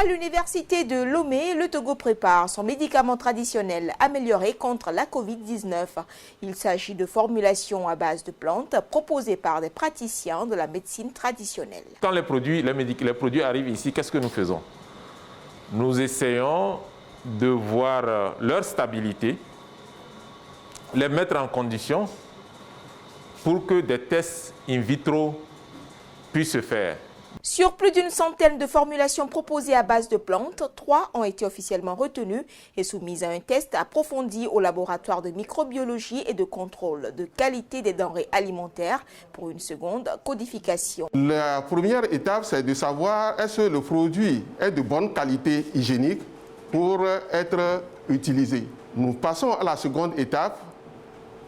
À l'université de Lomé, le Togo prépare son médicament traditionnel amélioré contre la Covid-19. Il s'agit de formulations à base de plantes proposées par des praticiens de la médecine traditionnelle. Quand les produits arrivent ici, qu'est-ce que nous faisons? Nous essayons de voir leur stabilité, les mettre en condition pour que des tests in vitro puissent se faire. Sur plus d'une centaine de formulations proposées à base de plantes, 3 ont été officiellement retenues et soumises à un test approfondi au laboratoire de microbiologie et de contrôle de qualité des denrées alimentaires pour une seconde codification. La première étape, c'est de savoir est-ce que le produit est de bonne qualité hygiénique pour être utilisé. Nous passons à la seconde étape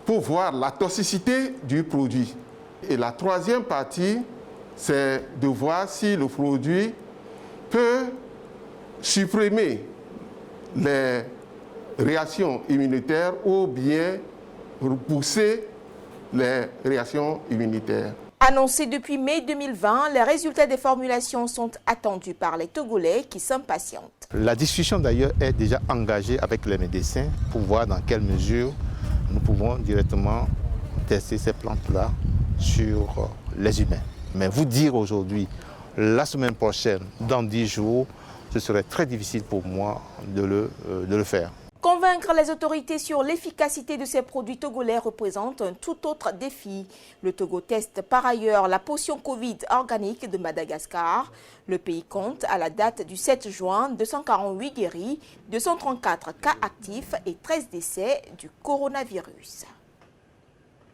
pour voir la toxicité du produit. Et la troisième partie, c'est de voir si le produit peut supprimer les réactions immunitaires ou bien repousser les réactions immunitaires. Annoncé depuis mai 2020, les résultats des formulations sont attendus par les Togolais qui s'impatientent. La discussion d'ailleurs est déjà engagée avec les médecins pour voir dans quelle mesure nous pouvons directement tester ces plantes-là sur les humains. Mais vous dire aujourd'hui, la semaine prochaine, dans 10 jours, ce serait très difficile pour moi de le faire. Convaincre les autorités sur l'efficacité de ces produits togolais représente un tout autre défi. Le Togo teste par ailleurs la potion Covid organique de Madagascar. Le pays compte à la date du 7 juin 248 guéris, 234 cas actifs et 13 décès du coronavirus.